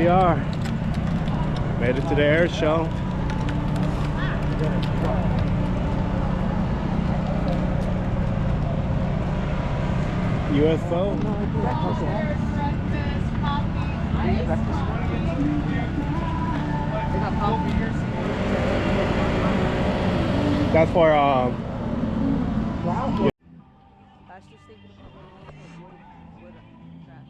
we are. Made it to the air show. USO. That's for I was just thinking about what trash that.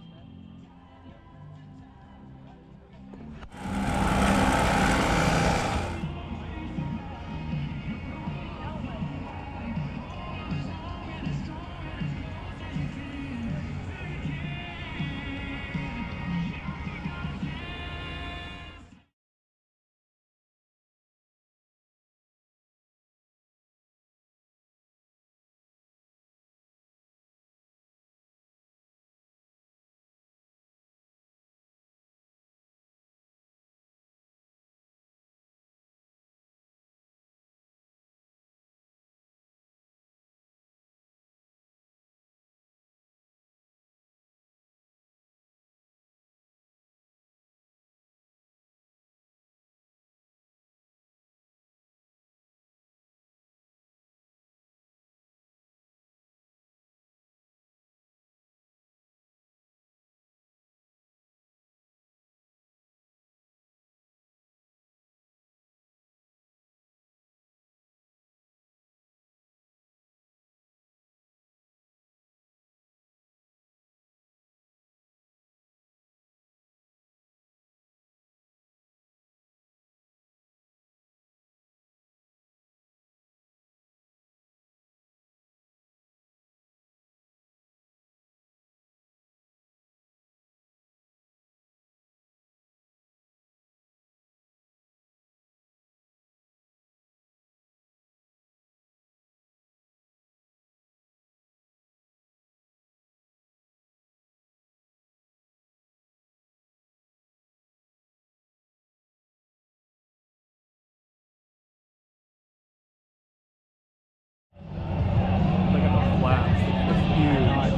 Look at the flaps. It's huge.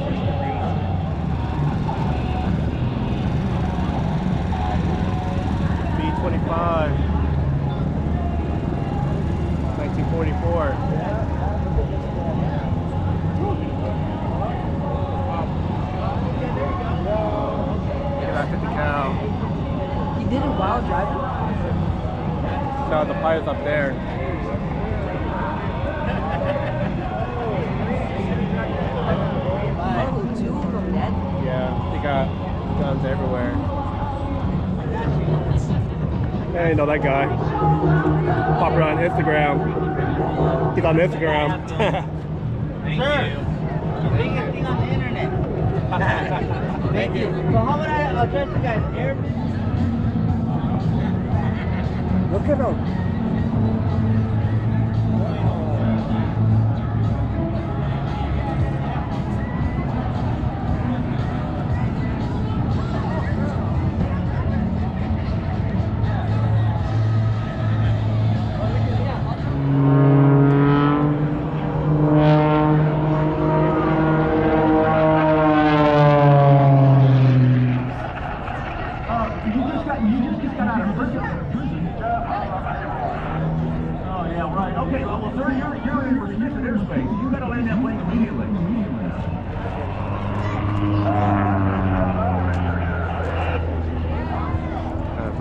B-25. 1944. Look at that 50 cal. You did it while driving? No, the pile's up there. Oh, two of them dead? Yeah, they got guns everywhere. Hey, you know that guy. Pop around Instagram. He's on Instagram. Sir, doing a thing on the internet. Thank you. So how would I address you guys? Look at them.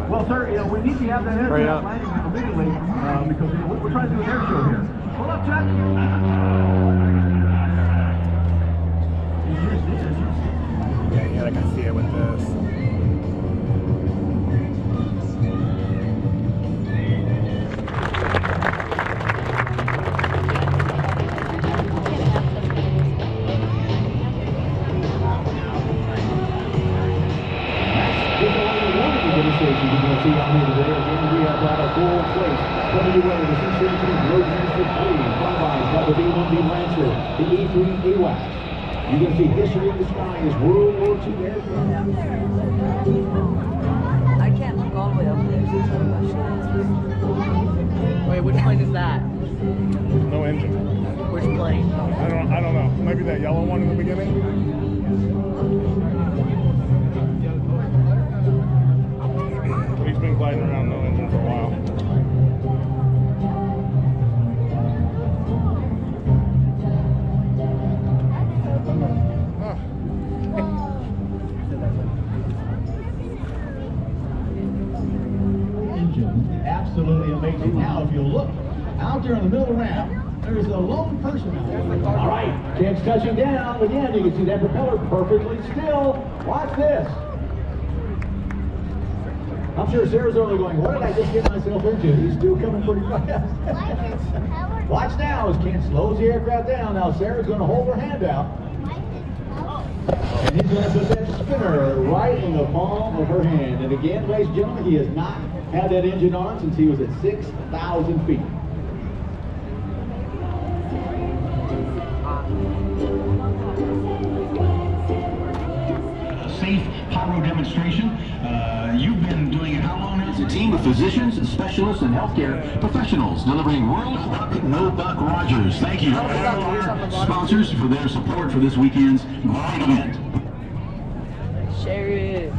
Well, sir, we need to have that aircraft landing immediately because we're trying to do an air show here. Hold up, Chuck. Yeah, like I see it with this. Demonstration you're going to see out here today. Again, we have got a full plate. WA, the C-17 Road Transit 3, Flyby's got the B-1B Lancer, the E-3 AWACS. You're going to see history in the sky as World War II aircraft. I can't look all the way up there. Wait, which plane is that? No engine. Which plane? I don't know. Maybe that yellow one in the beginning. Now, if you'll look out there in the middle of the ramp, there's a lone person out there. All right, Ken's touching down. Again, you can see that propeller perfectly still. Watch this. I'm sure Sarah's only going, what did I just get myself into? He's still coming pretty fast. Watch now as Ken slows the aircraft down. Now Sarah's going to hold her hand out. And he's going to put that spinner right in the palm of her hand. And again, ladies and gentlemen, he has not had that engine on since he was at 6,000 feet. Safe pyro demonstration. You've been doing it how long now? It's a team of physicians, specialists, and healthcare professionals delivering World Buck No Buck Rogers. Thank you to all our sponsors for their support for this weekend's great event. Share it.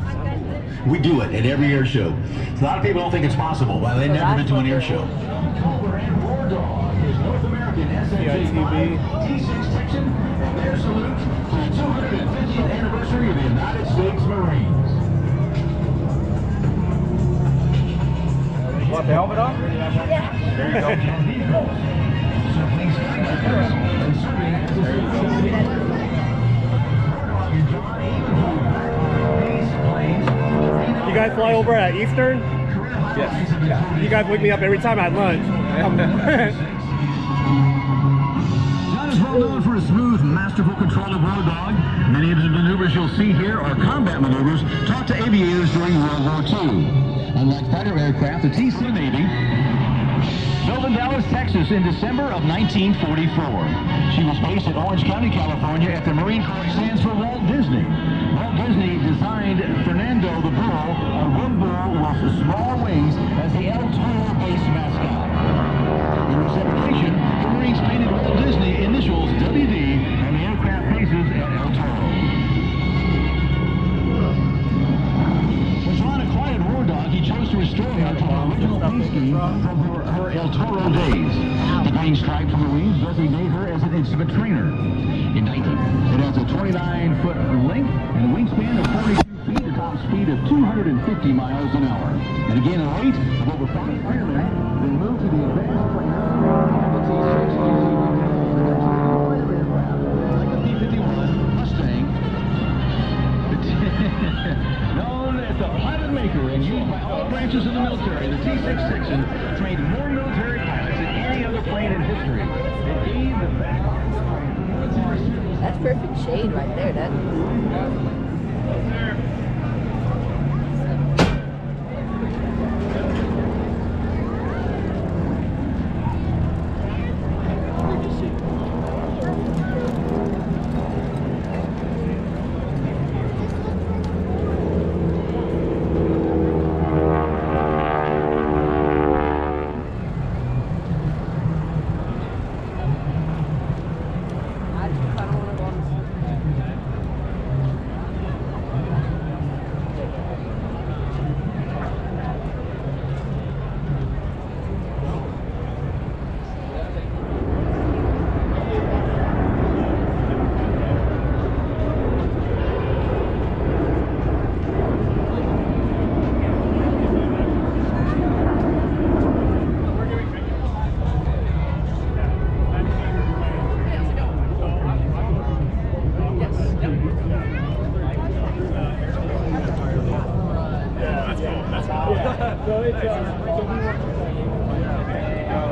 We do it at every air show. A lot of people don't think it's possible. Well, they've never been to an air show. Cobra and War Dog is North American SNJ T6 Texan, and their salute to the 250th anniversary of the United States Marines. Want the helmet on? There you go. So please skydivers and serving as a You guys fly over at Eastern? Yes. You guys wake me up every time at lunch. John is well known for his smooth, masterful control of Road Dog. Many of the maneuvers you'll see here are combat maneuvers taught to aviators during World War II. Unlike fighter aircraft, the T-6 Navy built in Dallas, Texas in December of 1944. She was based in Orange County, California at the Marine Corps. Stands for Walt Disney. Walt Disney designed Fernando the Bull, a wood bull with small wings, as the El Toro base mascot. In reciprocation, the Marines painted Walt Disney initials WD on the aircraft bases at El Toro. When John acquired War Dog, he chose to restore her to her original paint scheme from her El Toro days. The green stripe from the wings designate her as an instrument trainer. In 19, it has a 29-foot length and a wingspan of 42 feet, a top speed of 250 miles an hour. And again, a weight of over 5 firemen. Then moved to the advanced trainer of the T6 like the P-51 Mustang. Known as the pilot maker and used by all branches of the military, the T6 section trained more military pilots than any other plane in history. It gave the back. That's perfect shade right there, Dad.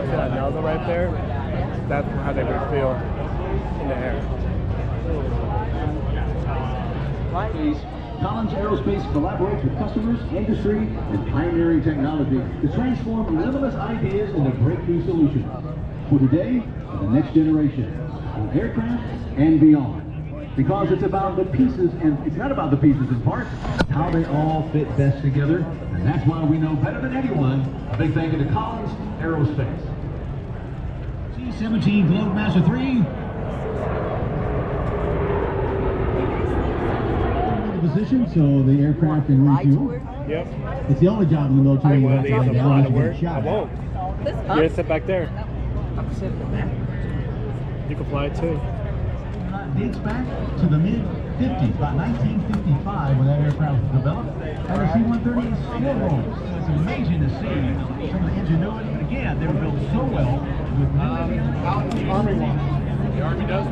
That nozzle right there, that's how they would feel in the air. Please. Collins Aerospace collaborates with customers, industry, and pioneering technology to transform limitless ideas into breakthrough solutions for today and the next generation, on aircraft and beyond. Because it's about the pieces, and it's not about the pieces and parts, it's how they all fit best together, and that's why we know better than anyone. A big thank you to Collins Aerospace. C-17 Globemaster 3. Position, so the aircraft can refuel. Yep. It's the only job in the military One where of these, it's I'm not gonna work. I shot. won't. This You're gonna sit back there. I'm sitting in there. You can fly it too. Dates back to the mid-50s, about 1955 when that aircraft was developed. That is C-130 is still rolling. So it's amazing to see some of the ingenuity. But again, they were built so well with no Army ones. The Army does.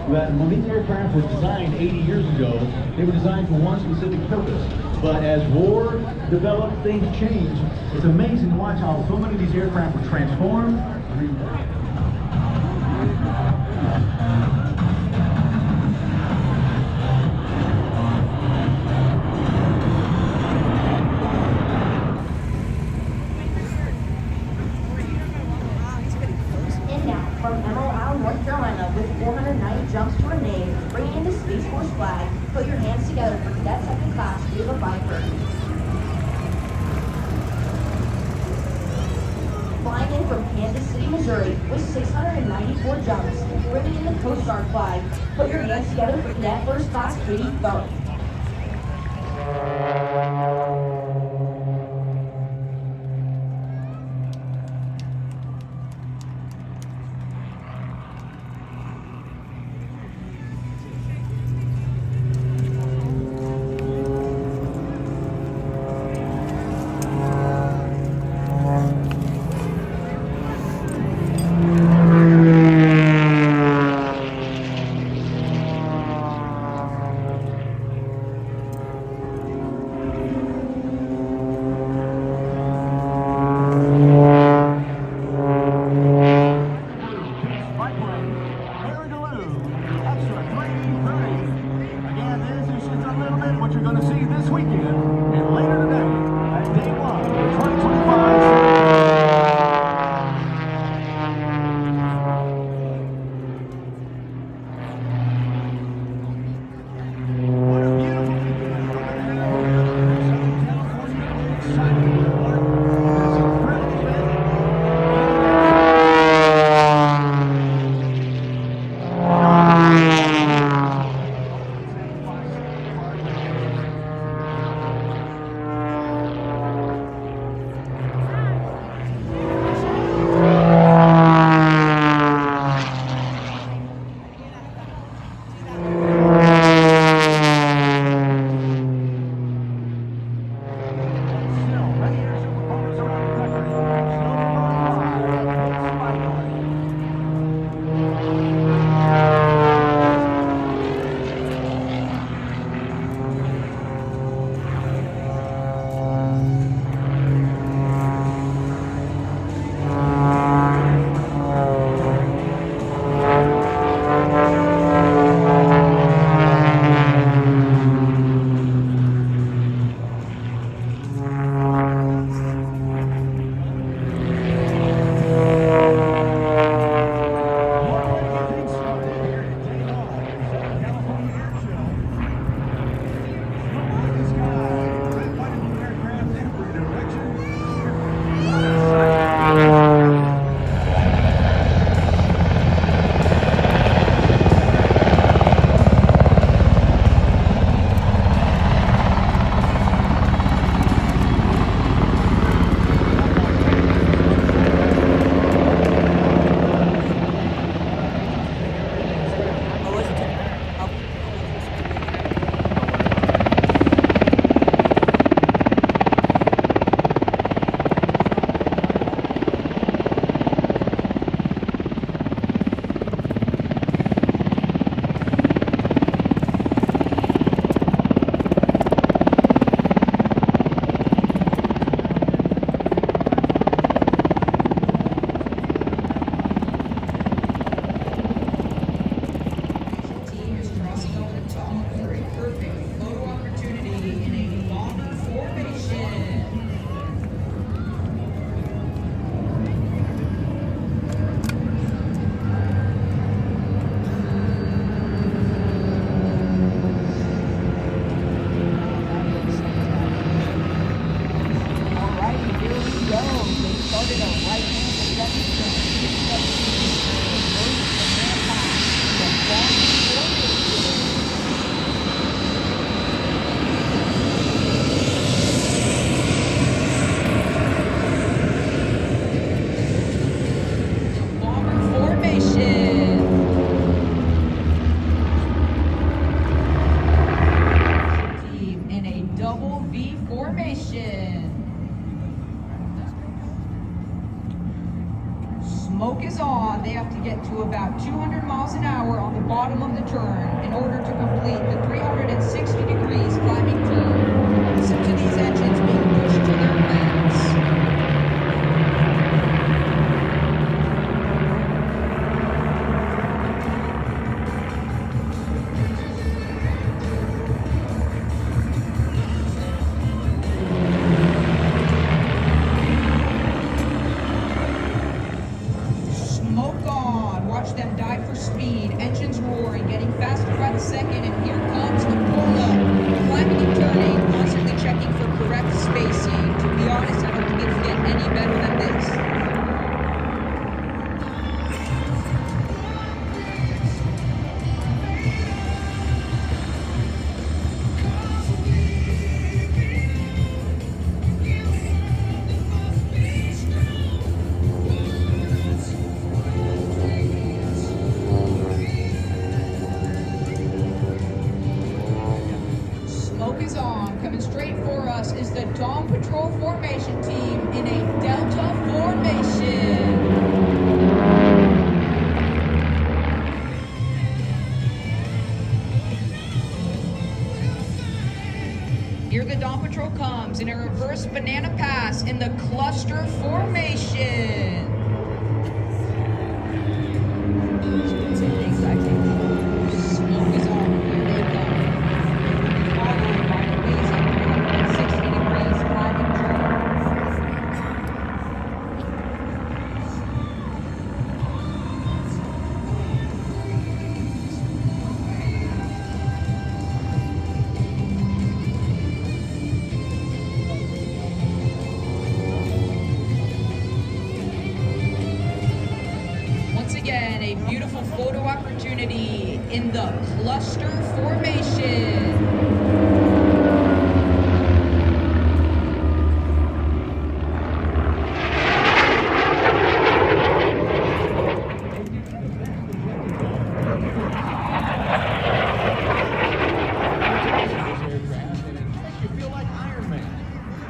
When these aircraft were designed 80 years ago, they were designed for one specific purpose. But as war developed, things changed. It's amazing to watch how so many of these aircraft were transformed. And now, from Emerald Isle, North Carolina, with 490 jumps to her name, bringing in the Space Force flag, put your hands together for Cadet Second Class Ava Viper. Flying in from Kansas City, Missouri, with 694 jumps, bringing in the Coast Guard flag, put your hands together for Cadet First Class Katie Thurman. What you're going to see this weekend and later today at day one of the 2025 What a beautiful weekend we're going to have in Southern California. Excited to be part of this incredible event. Team in a double V formation. formation. Smoke is on. They have to get to about 200 miles an hour on the bottom of the turn in order to complete the 360 degrees climbing turn. Listen to these engines being pushed to their max. Smoke on. Watch them dive for speed. Engines roaring, getting faster by the second, and here comes the pull-up. Climbing and turning, constantly checking for correct spacing. To be honest, I don't think it can get any better than this. Smoke is on. Coming straight for us is the Dawn Patrol formation team in a Delta formation. Here the Dawn Patrol comes in a reverse banana pass in the cluster formation. Smoke is on. Here they come. Followed by an amazing 360 degrees climbing turn. Once again, a beautiful photo opportunity in the cluster formation. You feel like Iron Man.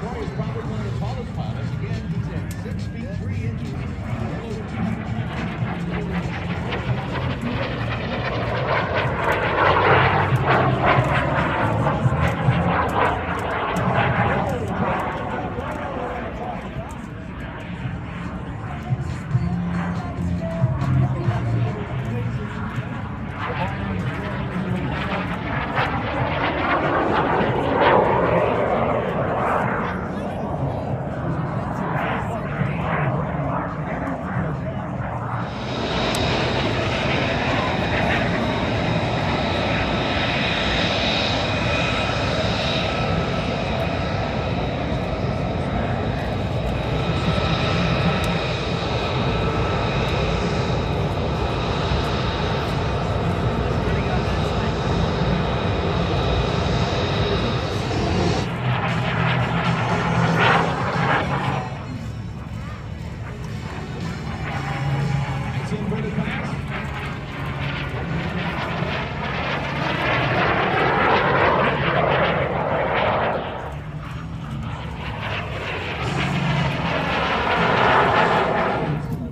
Troy is probably one of the tallest pilots. Again, he's at 6 feet 3 inches.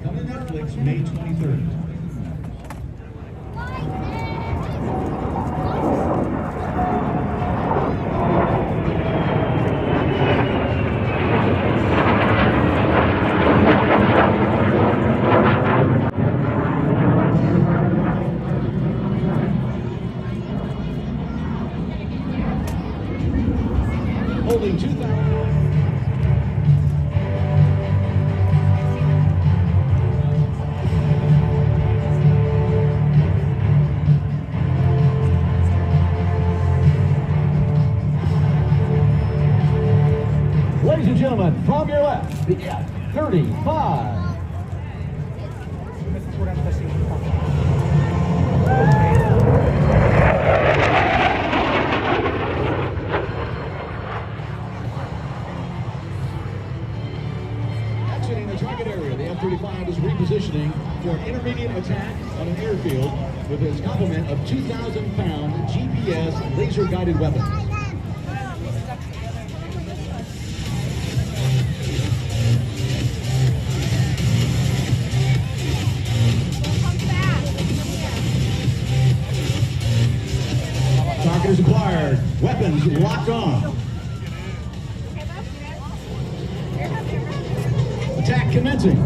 Coming to Netflix May 23rd. Holding 2,000. Ladies and gentlemen, from your left, the F-35. Exiting the target area, the F-35 is repositioning for an intermediate attack on an airfield with its complement of 2,000-pound GPS laser-guided weapons. commencing.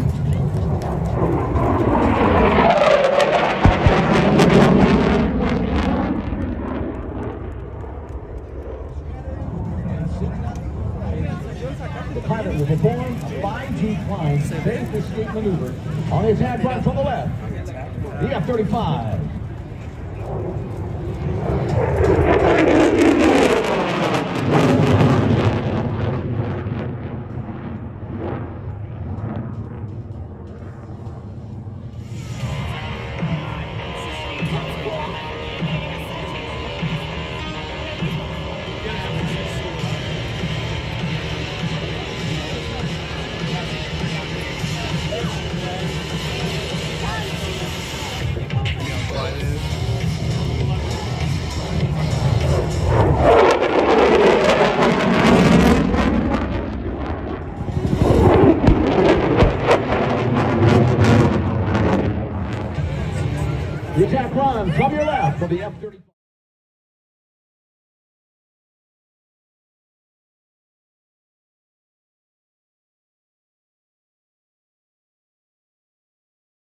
The pilot will perform a 5G climb phased escape maneuver on the attack run from the left. The F-35. The attack run from your left for the F-35.